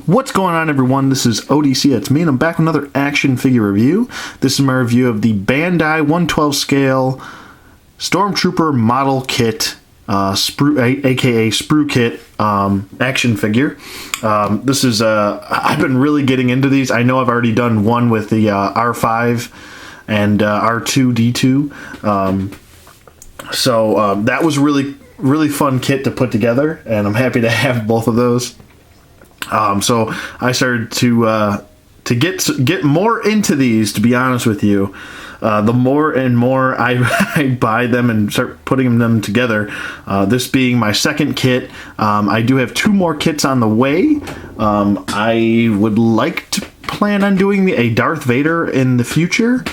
What's going on, everyone? This is ODC. It's me, and I'm back with another action figure review. This is my review of the Bandai 112 scale Stormtrooper model kit, aka Sprue Kit action figure. This is I've been really getting into these. I know I've already done one with the R5 and R2D2. So that was really fun kit to put together, and I'm happy to have both of those. So I started to get more into these, to be honest with you. The more and more I buy them and start putting them together, this being my second kit. I do have two more kits on the way. I would like to plan on doing a Darth Vader in the future,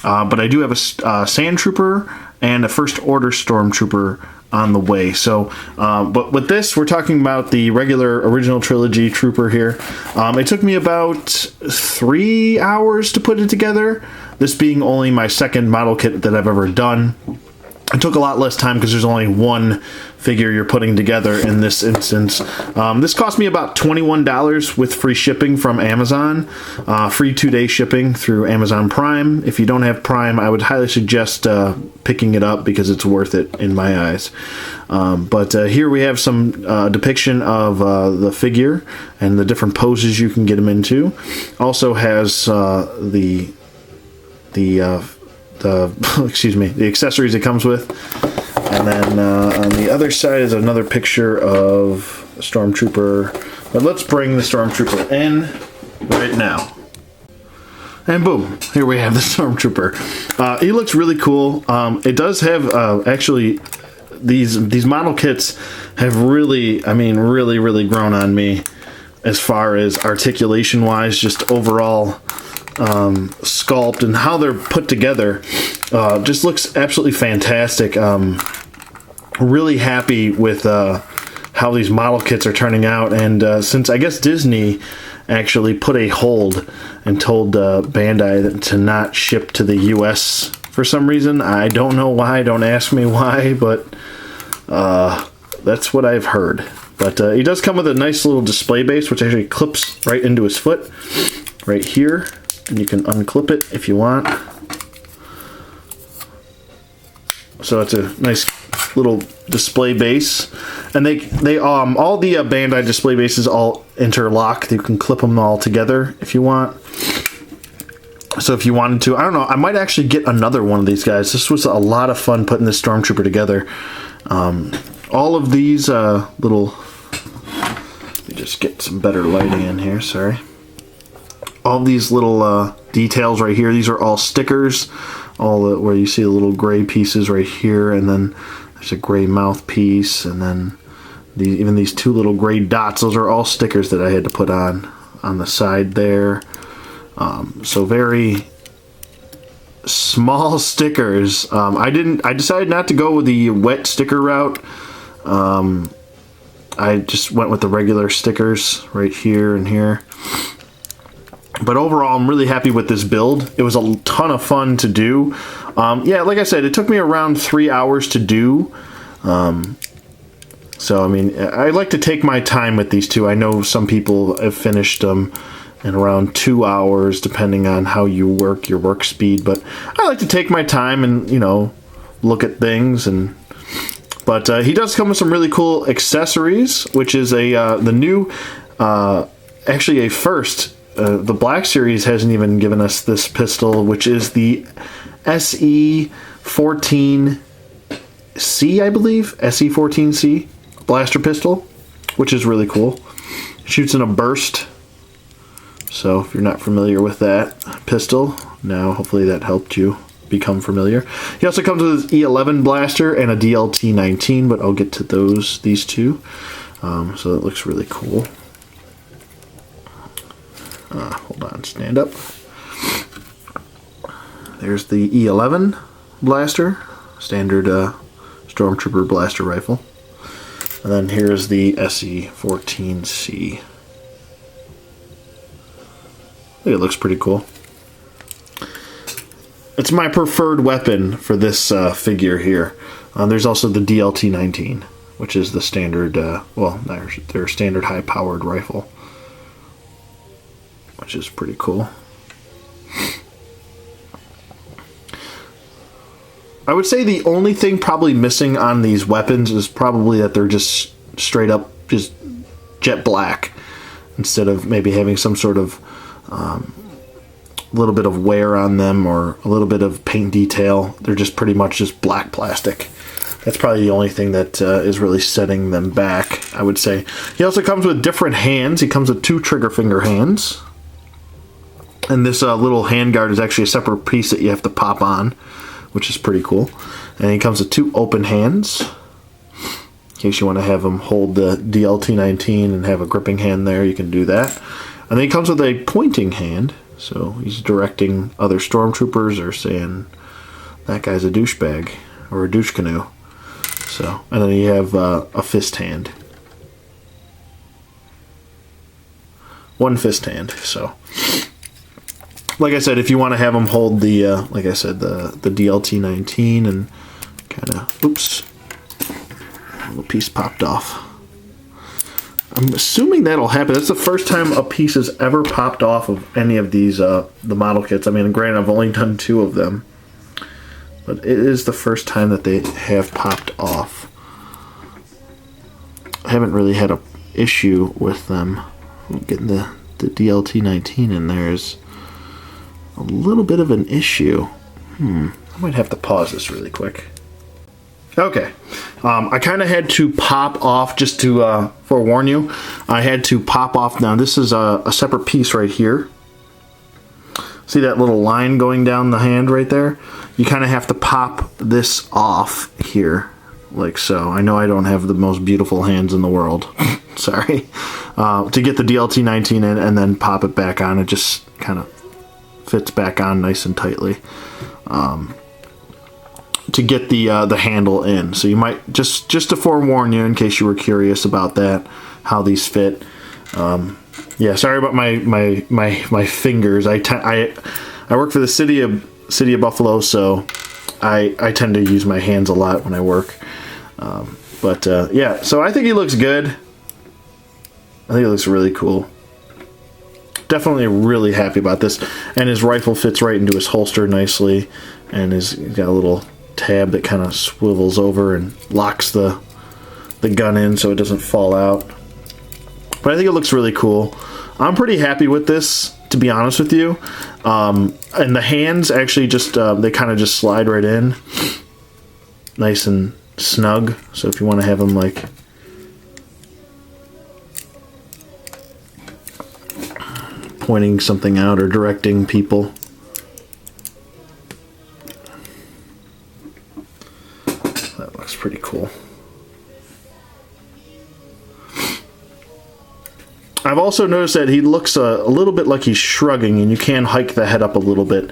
but I do have a Sand Trooper and a First Order Stormtrooper on the way. So, but with this, we're talking about the regular original trilogy Trooper here. It took me about 3 hours to put it together, this being only my second model kit that I've ever done. It took a lot less time because there's only one figure you're putting together in this instance. This cost me about $21 with free shipping from Amazon. Free 2-day shipping through Amazon Prime. If you don't have Prime, I would highly suggest picking it up because it's worth it in my eyes. But here we have some depiction of the figure and the different poses you can get him into. Also has the accessories it comes with. And then on the other side is another picture of a Stormtrooper. But let's bring the Stormtrooper in right now. And boom, here we have the Stormtrooper. He looks really cool. It does have, actually, these model kits have really, really grown on me as far as articulation-wise, just overall sculpt and how they're put together. Just looks absolutely fantastic. Really happy with how these model kits are turning out, and since I guess Disney actually put a hold and told Bandai to not ship to the US for some reason. I don't know why, don't ask me why, but that's what I've heard. But he does come with a nice little display base, which actually clips right into his foot right here. And you can unclip it if you want. So it's a nice little display base, and they all the Bandai display bases all interlock. You can clip them all together if you want. So if you wanted to, I don't know, I might actually get another one of these guys. This was a lot of fun putting this Stormtrooper together. All of these little, let me just get some better lighting in here. Sorry. All these little details right here, these are all stickers, where you see the little gray pieces right here, and then there's a gray mouthpiece, and then even these two little gray dots, those are all stickers that I had to put on the side there. So very small stickers. I decided not to go with the wet sticker route. I just went with the regular stickers right here and here. But overall, I'm really happy with this build. It was a ton of fun to do. Yeah, like I said, it took me around 3 hours to do. So, I mean, I like to take my time with these two. I know some people have finished them in around 2 hours, depending on how you work, your work speed. But I like to take my time and, look at things. But he does come with some really cool accessories, which is the new, actually a first. The Black Series hasn't even given us this pistol, which is the SE-14C, I believe. SE-14C blaster pistol, which is really cool. Shoots in a burst. So if you're not familiar with that pistol, now hopefully that helped you become familiar. He also comes with his E11 blaster and a DLT-19, but I'll get to these two. So that looks really cool. Hold on, stand up. There's the E11 blaster, standard Stormtrooper blaster rifle. And then here's the SE-14C. I think it looks pretty cool. It's my preferred weapon for this figure here. There's also the DLT-19, which is the standard, their standard high-powered rifle. which is pretty cool. I would say the only thing probably missing on these weapons is probably that they're just straight up just jet black, instead of maybe having some sort of little bit of wear on them or a little bit of paint detail. They're just pretty much just black plastic. That's probably the only thing that is really setting them back, I would say. He also comes with different hands. He comes with 2 trigger finger hands. And this little handguard is actually a separate piece that you have to pop on, which is pretty cool. And he comes with 2 open hands, in case you want to have him hold the DLT-19 and have a gripping hand there, you can do that. And then he comes with a pointing hand, so he's directing other Stormtroopers or saying, that guy's a douchebag, or a douche canoe. So, and then you have a fist hand. 1 fist hand, so. Like I said, if you want to have him hold the, like I said, the DLT-19 and kind of, oops, a little piece popped off. I'm assuming that'll happen. That's the first time a piece has ever popped off of any of these, the model kits. I mean, granted, I've only done 2 of them, but it is the first time that they have popped off. I haven't really had an issue with them. Getting the DLT-19 in there is a little bit of an issue. I might have to pause this really quick. Okay, I kind of had to pop off, just to forewarn you, I had to pop off. Now this is a separate piece right here. See that little line going down the hand right there? You kind of have to pop this off here, like so. I know I don't have the most beautiful hands in the world. Sorry. To get the DLT-19 in and then pop it back on, it just kind of fits back on nice and tightly. To get the handle in, so you might just to forewarn you in case you were curious about that, how these fit. Yeah, sorry about my fingers. I work for the city of Buffalo, so I tend to use my hands a lot when I work. Yeah, so I think he looks good. I think it looks really cool. Definitely really happy about this, and his rifle fits right into his holster nicely, and he's got a little tab that kind of swivels over and locks the gun in so it doesn't fall out. But I think it looks really cool. I'm pretty happy with this, to be honest with you. And the hands actually just they kind of just slide right in, nice and snug. So if you want to have them like pointing something out or directing people. That looks pretty cool. I've also noticed that he looks a little bit like he's shrugging, and you can hike the head up a little bit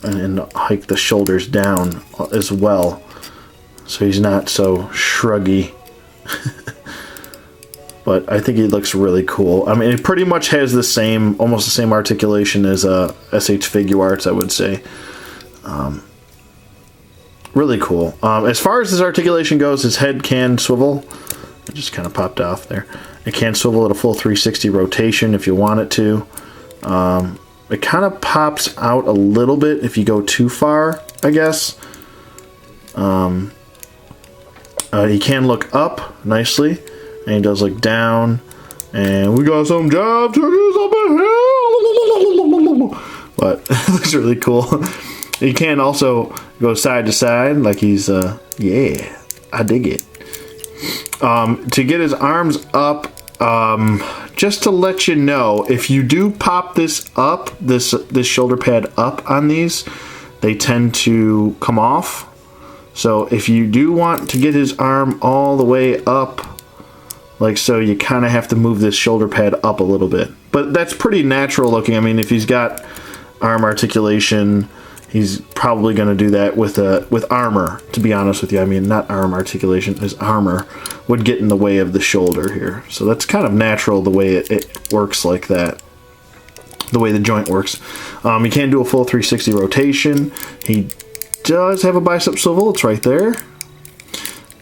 and hike the shoulders down as well, so he's not so shruggy. But I think he looks really cool. I mean, it pretty much has the same, almost the same articulation as SH Figuarts, I would say. Really cool. As far as his articulation goes, his head can swivel. It just kind of popped off there. It can swivel at a full 360 rotation if you want it to. It kind of pops out a little bit if you go too far, I guess. He can look up nicely, and he does look down. And we got some job to do up ahead. But it looks really cool. He can also go side to side, like he's, yeah, I dig it. To get his arms up, just to let you know, if you do pop this up, this shoulder pad up on these, they tend to come off. So if you do want to get his arm all the way up, like so, you kind of have to move this shoulder pad up a little bit. But that's pretty natural looking. I mean, if he's got arm articulation, he's probably going to do that with armor, to be honest with you. I mean, not arm articulation, his armor would get in the way of the shoulder here. So that's kind of natural the way it works like that, the way the joint works. He can do a full 360 rotation. He does have a bicep swivel, it's right there.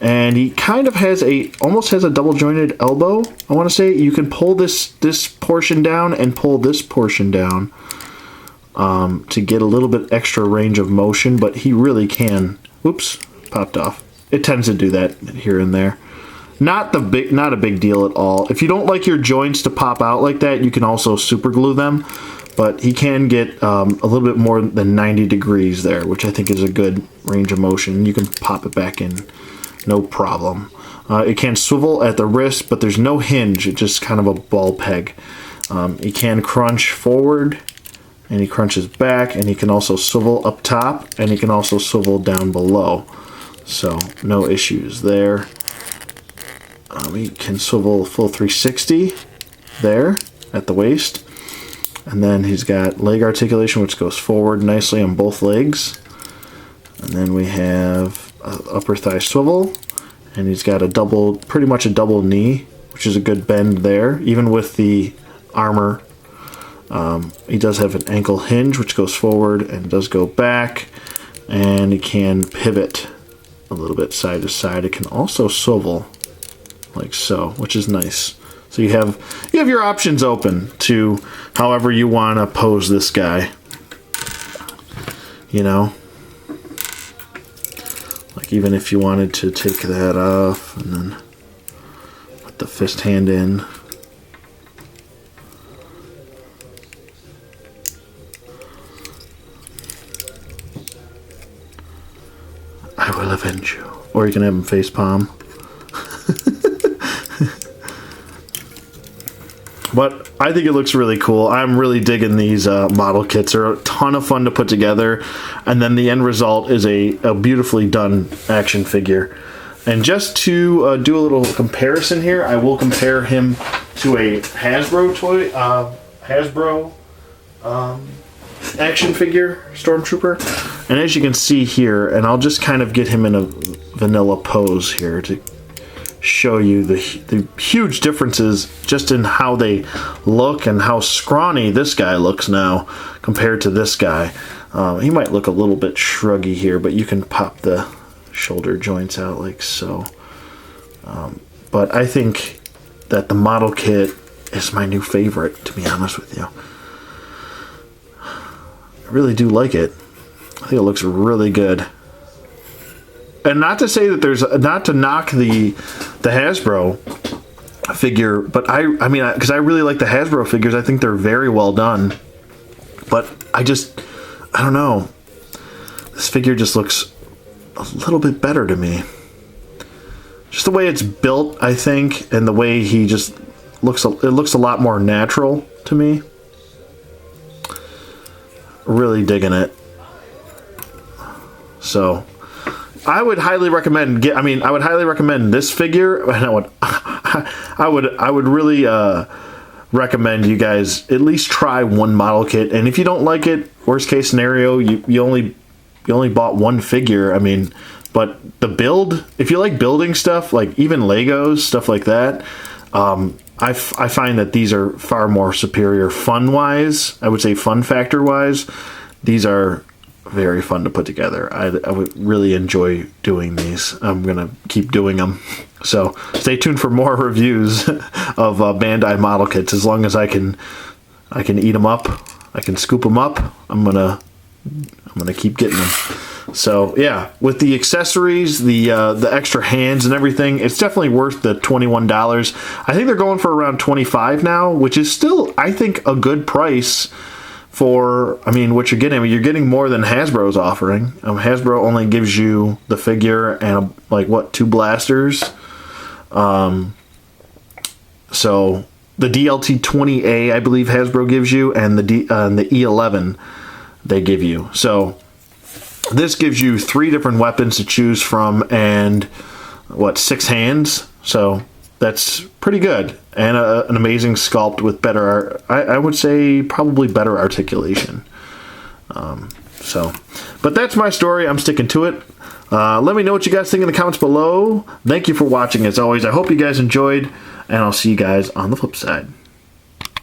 And he kind of has almost has a double jointed elbow. I want to say you can pull this portion down and pull this portion down to get a little bit extra range of motion, but he really can. Whoops, popped off. It tends to do that here and there. Not a big deal at all. If you don't like your joints to pop out like that, you can also super glue them. But he can get a little bit more than 90 degrees there, which I think is a good range of motion. You can pop it back in, no problem. It can swivel at the wrist, but there's no hinge. It's just kind of a ball peg. He can crunch forward, and he crunches back, and he can also swivel up top, and he can also swivel down below. So no issues there. He can swivel full 360 there at the waist. And then he's got leg articulation, which goes forward nicely on both legs. And then we have upper thigh swivel. And he's got pretty much a double knee, which is a good bend there. Even with the armor, he does have an ankle hinge, which goes forward and does go back. And he can pivot a little bit side to side. It can also swivel like so, which is nice. So you have your options open to however you want to pose this guy. You know, like even if you wanted to take that off and then put the fist hand in. I will avenge you. Or you can have him face palm. But I think it looks really cool. I'm really digging these model kits. They're a ton of fun to put together. And then the end result is a beautifully done action figure. And just to do a little comparison here, I will compare him to a Hasbro toy, action figure Stormtrooper. And as you can see here, and I'll just kind of get him in a vanilla pose here to show you the huge differences just in how they look and how scrawny this guy looks now compared to this guy. He might look a little bit shruggy here, but you can pop the shoulder joints out like so. But I think that the model kit is my new favorite, to be honest with you. I really do like it. I think it looks really good. And not to say that not to knock the Hasbro figure, but I mean, because I really like the Hasbro figures. I think they're very well done. But I don't know. This figure just looks a little bit better to me. Just the way it's built, I think, and the way he just looks, it looks a lot more natural to me. Really digging it. So I would highly recommend I would highly recommend this figure. And I would really recommend you guys at least try one model kit. And if you don't like it, worst case scenario, you only bought one figure. I mean, but the build, if you like building stuff, like even Legos, stuff like that, I find that these are far more superior fun-wise. I would say fun factor-wise. These are very fun to put together. I would really enjoy doing these. I'm gonna keep doing them. So stay tuned for more reviews of Bandai model kits. As long as I can eat them up, I can scoop them up. I'm gonna keep getting them. So yeah, with the accessories, the extra hands and everything, it's definitely worth the $21. I think they're going for around $25 now, which is still, I think, a good price for, I mean, what you're getting. I mean, you're getting more than Hasbro's offering. Hasbro only gives you the figure and two blasters. So the DLT-20A, I believe Hasbro gives you, and the E11 they give you. So this gives you 3 different weapons to choose from and 6 hands. So that's pretty good, and an amazing sculpt with better, I would say, probably better articulation. But that's my story. I'm sticking to it. Let me know what you guys think in the comments below. Thank you for watching, as always. I hope you guys enjoyed, and I'll see you guys on the flip side.